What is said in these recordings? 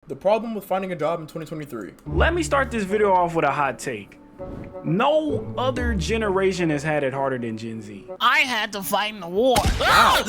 The problem with finding a job in 2023. Let me start this video off with a hot take. No other generation has had it harder than Gen Z. I had to fight in the war. Wow.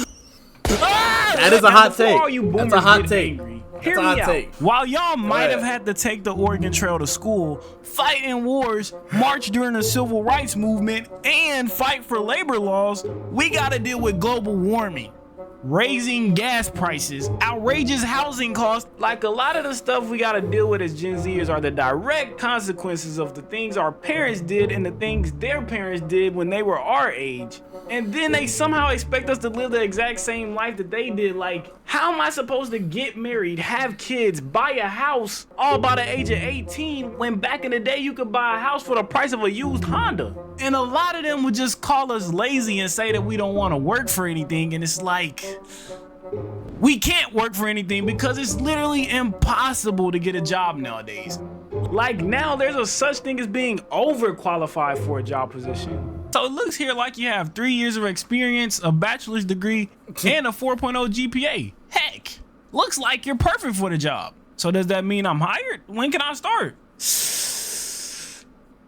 That is a hot take. That's a hot take. Hear me out. While y'all might have had to take the Oregon Trail to school, fight in wars, march during the civil rights movement, and fight for labor laws, we gotta deal with global warming, raising gas prices, outrageous housing costs. Like, a lot of the stuff we gotta deal with as Gen Zers are the direct consequences of the things our parents did and the things their parents did when they were our age. And then they somehow expect us to live the exact same life that they did. Like, how am I supposed to get married, have kids, buy a house all by the age of 18 when back in the day you could buy a house for the price of a used Honda? And a lot of them would just call us lazy and say that we don't want to work for anything. And it's like, we can't work for anything because it's literally impossible to get a job nowadays. Like, now there's a such thing as being overqualified for a job position. So it looks here like you have 3 years of experience, a bachelor's degree, and a 4.0 GPA. Heck, looks like you're perfect for the job. So does that mean I'm hired? When can I start?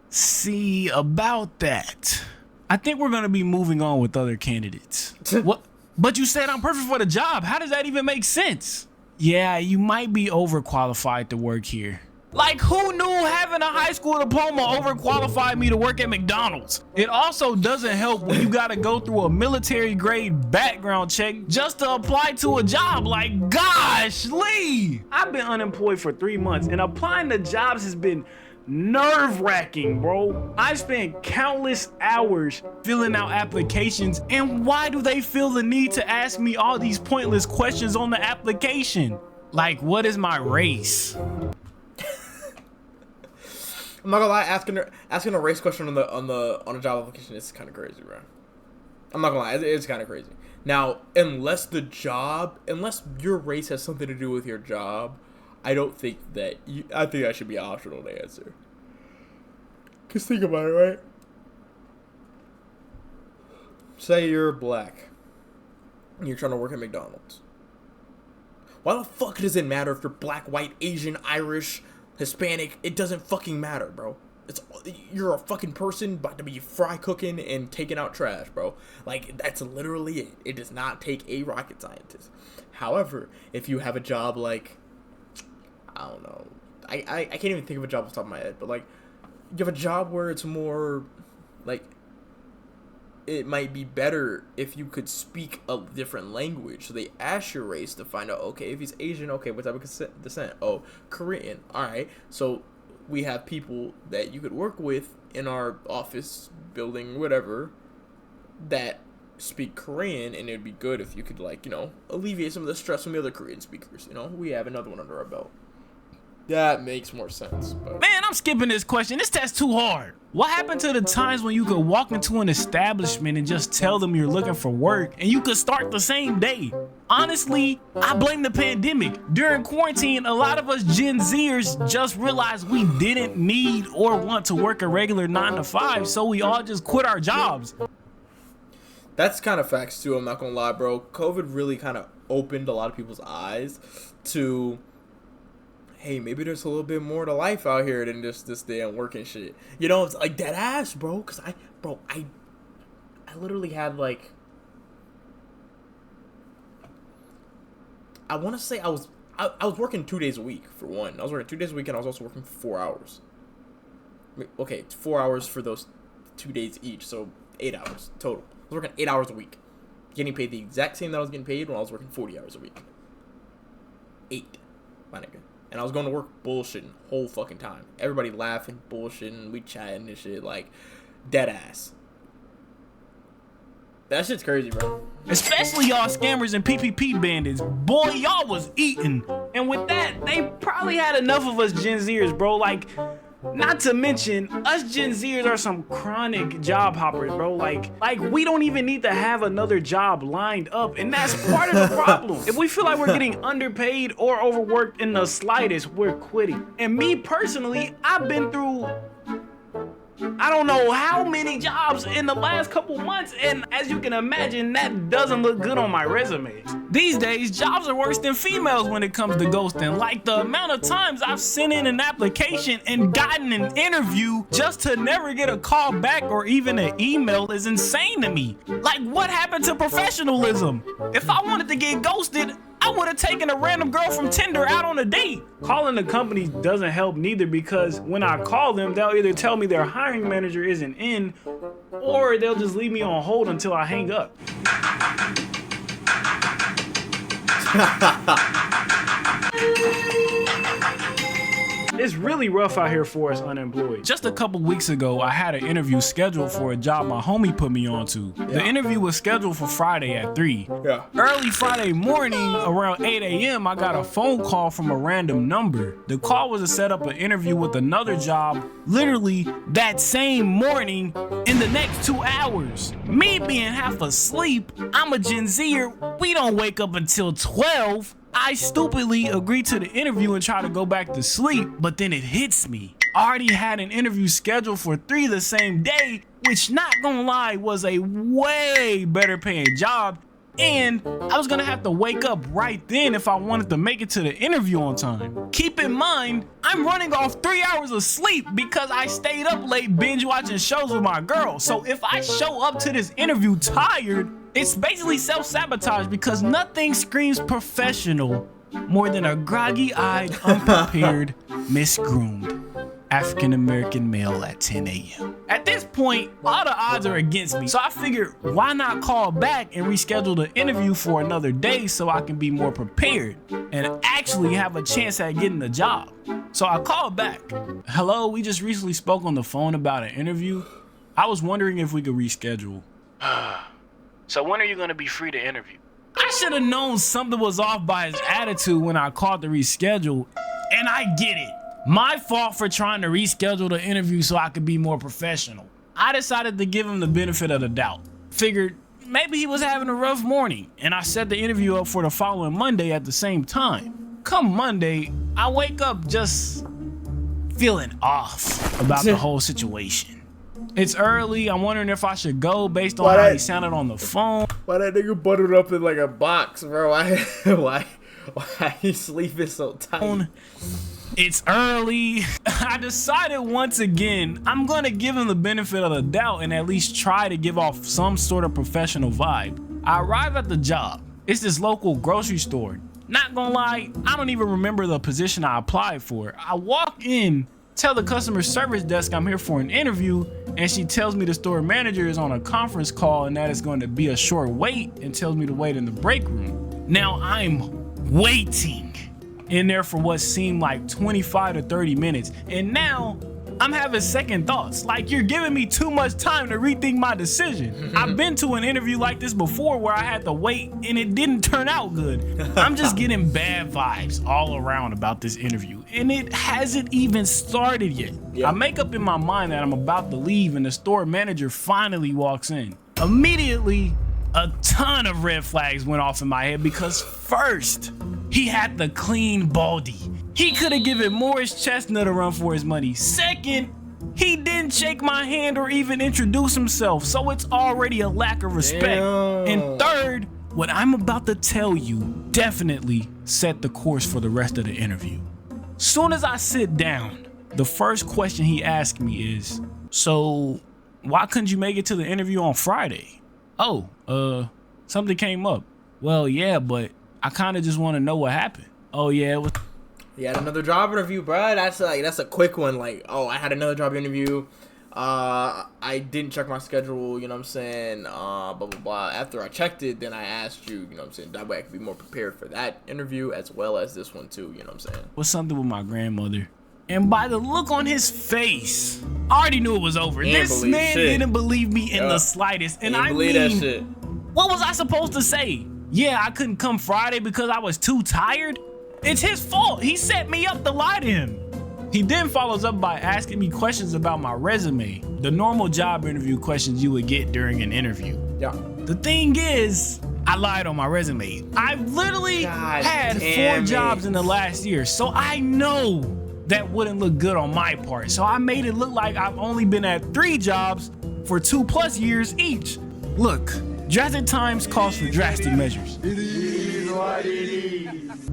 See, about that, I think we're gonna be moving on with other candidates. What? But you said I'm perfect for the job. How does that even make sense? Yeah, you might be overqualified to work here. Like, who knew having a high school diploma overqualified me to work at McDonald's? It also doesn't help when you gotta go through a military grade background check just to apply to a job. Like, gosh, Lee! I've been unemployed for 3 months and applying to jobs has been nerve-wracking, bro. I spent countless hours filling out applications, and why do they feel the need to ask me all these pointless questions on the application? Like, what is my race? I'm not gonna lie, asking a race question on a job application is kind of crazy, bro. I'm not gonna lie, it's kind of crazy. Now, unless your race has something to do with your job, I don't think that I think that should be optional to answer. Cause think about it, right? Say you're black, and you're trying to work at McDonald's. Why the fuck does it matter if you're black, white, Asian, Irish, Hispanic? It doesn't fucking matter, bro. You're a fucking person about to be fry cooking and taking out trash, bro. Like, that's literally it. It does not take a rocket scientist. However, if you have a job like, I don't know, I can't even think of a job off the top of my head, but like, you have a job where it's more like, it might be better if you could speak a different language. So they ask your race to find out, okay, if he's Asian, okay, what type of descent? Oh, Korean. All right. So we have people that you could work with in our office building, whatever, that speak Korean, and it'd be good if you could, like, you know, alleviate some of the stress from the other Korean speakers. You know, we have another one under our belt. That makes more sense. But man, I'm skipping this question. This test's too hard. What happened to the times when you could walk into an establishment and just tell them you're looking for work and you could start the same day? Honestly, I blame the pandemic. During quarantine, a lot of us Gen Zers just realized we didn't need or want to work a regular 9 to 5, so we all just quit our jobs. That's kind of facts too, I'm not gonna lie, bro. COVID really kind of opened a lot of people's eyes to, hey, maybe there's a little bit more to life out here than just this damn working shit. You know, it's like dead ass, bro. Cause I literally had like, I want to say I was working 2 days a week for one. I was working 2 days a week, and I was also working for 4 hours. Okay, 4 hours for those 2 days each, so 8 hours total. I was working 8 hours a week, getting paid the exact same that I was getting paid when I was working 40 hours a week. 8, my nigga. And I was going to work bullshitting whole fucking time. Everybody laughing, bullshitting, we chatting and shit, like, dead ass. That shit's crazy, bro. Especially y'all scammers and PPP bandits. Boy, y'all was eating. And with that, they probably had enough of us Gen Zers, bro. Like, not to mention, us Gen Zers are some chronic job hoppers, bro. Like we don't even need to have another job lined up, and that's part of the problem. If we feel like we're getting underpaid or overworked in the slightest, we're quitting. And me personally, I've been through I don't know how many jobs in the last couple months, and as you can imagine, that doesn't look good on my resume. These days, jobs are worse than females when it comes to ghosting. Like, the amount of times I've sent in an application and gotten an interview just to never get a call back or even an email is insane to me. Like, what happened to professionalism? If I wanted to get ghosted, I would have taken a random girl from Tinder out on a date. Calling the company doesn't help neither, because when I call them, they'll either tell me their hiring manager isn't in, or they'll just leave me on hold until I hang up. It's really rough out here for us unemployed. Just a couple weeks ago, I had an interview scheduled for a job my homie put me on to. The interview was scheduled for Friday at 3. Early Friday morning, around 8 a.m., I got a phone call from a random number. The call was to set up an interview with another job, literally that same morning, in the next 2 hours. Me being half asleep, I'm a Gen Zer, we don't wake up until 12. I stupidly agreed to the interview and try to go back to sleep, but then it hits me. I already had an interview scheduled for 3 the same day, which, not gonna lie, was a way better paying job, and I was gonna have to wake up right then if I wanted to make it to the interview on time. Keep in mind, I'm running off 3 hours of sleep because I stayed up late binge watching shows with my girl. So if I show up to this interview tired, it's basically self-sabotage, because nothing screams professional more than a groggy-eyed, unprepared, misgroomed African-American male at 10 a.m. At this point, all the odds are against me, so I figured, why not call back and reschedule the interview for another day so I can be more prepared and actually have a chance at getting the job. So I called back. Hello, we just recently spoke on the phone about an interview. I was wondering if we could reschedule. So when are you gonna be free to interview? I should have known something was off by his attitude when I called to reschedule, and I get it. My fault for trying to reschedule the interview so I could be more professional. I decided to give him the benefit of the doubt. Figured maybe he was having a rough morning, and I set the interview up for the following Monday at the same time. Come Monday, I wake up just feeling off about the whole situation. It's early, I'm wondering if I should go based on how he sounded on the phone. Why that nigga buttered up in like a box, bro? Why he sleeping so tight? It's early. I decided once again, I'm gonna give him the benefit of the doubt and at least try to give off some sort of professional vibe. I arrive at the job. It's this local grocery store. Not gonna lie, I don't even remember the position I applied for. I walk in, tell the customer service desk I'm here for an interview, and she tells me the store manager is on a conference call and that it's going to be a short wait, and tells me to wait in the break room. Now I'm waiting in there for what seemed like 25 to 30 minutes, and now I'm having second thoughts. Like, you're giving me too much time to rethink my decision. I've been to an interview like this before where I had to wait and it didn't turn out good. I'm just getting bad vibes all around about this interview, and it hasn't even started yet. I make up in my mind that I'm about to leave, and the store manager finally walks in. Immediately, a ton of red flags went off in my head, because first, he had the clean baldy. He could have given Morris Chestnut a run for his money. Second, he didn't shake my hand or even introduce himself, so it's already a lack of respect. Damn. And third, what I'm about to tell you definitely set the course for the rest of the interview. Soon as I sit down, the first question he asked me is, so why couldn't you make it to the interview on Friday? Oh, something came up. Well, yeah, but I kind of just want to know what happened. Oh, yeah, it was... You had another job interview, bro. That's a quick one. Like, oh, I had another job interview. I didn't check my schedule, you know what I'm saying? Blah, blah, blah. After I checked it, then I asked you, you know what I'm saying? That way I could be more prepared for that interview as well as this one too, you know what I'm saying? Was something with my grandmother. And by the look on his face, I already knew it was over. This man didn't believe me in the slightest. And I mean, that shit. What was I supposed to say? Yeah, I couldn't come Friday because I was too tired? It's his fault. He set me up to lie to him. He then follows up by asking me questions about my resume, the normal job interview questions you would get during an interview. Yeah. The thing is, I lied on my resume. I've literally had 4 jobs in the last year, so I know that wouldn't look good on my part. So I made it look like I've only been at 3 jobs for 2+ years each. Look, drastic times calls for drastic measures.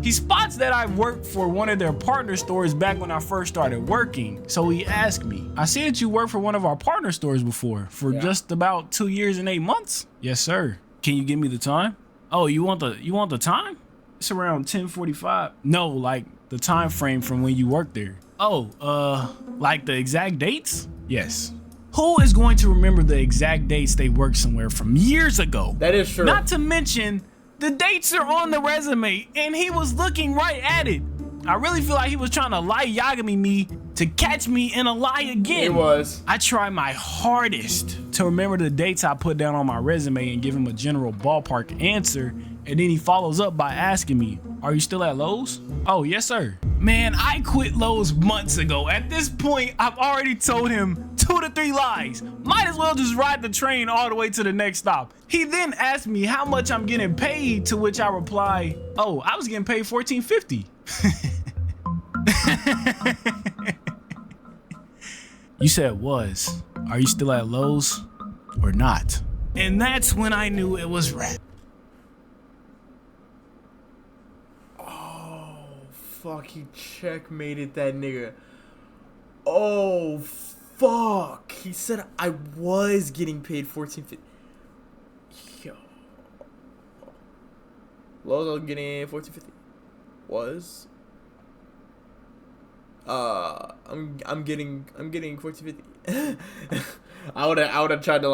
He spots that I worked for one of their partner stores back when I first started working. So he asked me, I see that you worked for one of our partner stores before for just about 2 years and 8 months. Yes, sir. Can you give me the time? Oh, you want the time? It's around 10:45. No, like the time frame from when you worked there. Oh, like the exact dates? Yes. Who is going to remember the exact dates they worked somewhere from years ago? That is true. Not to mention, the dates are on the resume, and he was looking right at it. I really feel like he was trying to lie Yagami me to catch me in a lie again. He was. I try my hardest to remember the dates I put down on my resume and give him a general ballpark answer, and then he follows up by asking me, are you still at Lowe's? Oh, yes, sir. Man, I quit Lowe's months ago. At this point, I've already told him 2 to 3 lies. Might as well just ride the train all the way to the next stop. He then asked me how much I'm getting paid, to which I reply, oh, I was getting paid $14.50. You said was. Are you still at Lowe's or not? And that's when I knew it was rap. Fuck, he checkmated that nigga. Oh, fuck. He said I was getting paid $14.50. Yo. Lowe's was getting $14.50. Was? I'm getting $14.50. I would have tried to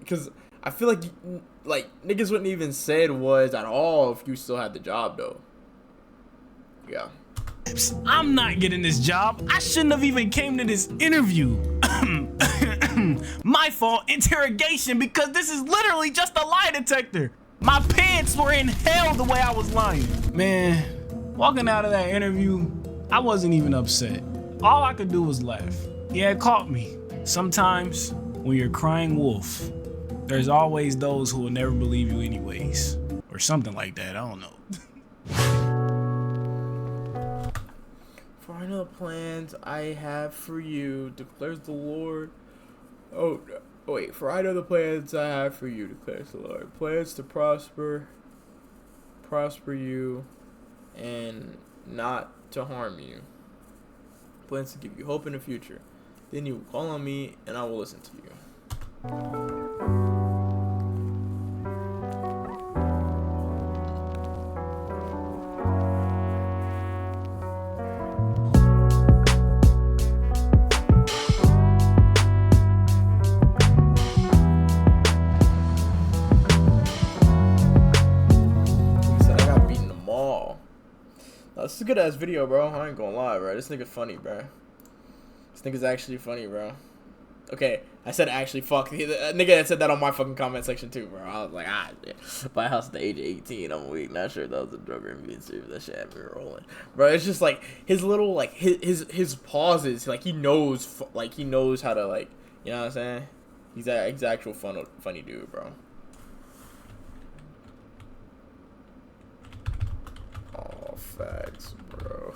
cause I feel like niggas wouldn't even said was at all if you still had the job though. Yeah. I'm not getting this job. I shouldn't have even came to this interview. My fault, interrogation, because this is literally just a lie detector. My pants were in hell the way I was lying. Man, walking out of that interview, I wasn't even upset. All I could do was laugh. He had caught me. Sometimes, when you're crying wolf, there's always those who will never believe you anyways. Or something like that, I don't know. For I know the plans I have for you, declares the Lord. Oh, wait. For I know the plans I have for you, declares the Lord. Plans to prosper you, and not to harm you. Plans to give you hope in the future. Then you will call on me, and I will listen to you. This is a good ass video, bro. I ain't gonna lie, bro. This nigga's funny, bro. This nigga's actually funny, bro. Okay, I said actually fuck. The nigga that said that on my fucking comment section too, bro. I was like, yeah. Buy a house at the age of 18. I'm weak. Not sure that was a drug or being serious. That shit had me rolling, bro. It's just like his little like his pauses. Like he knows how to like, you know what I'm saying? He's an actual funny dude, bro. Oh, facts, bro.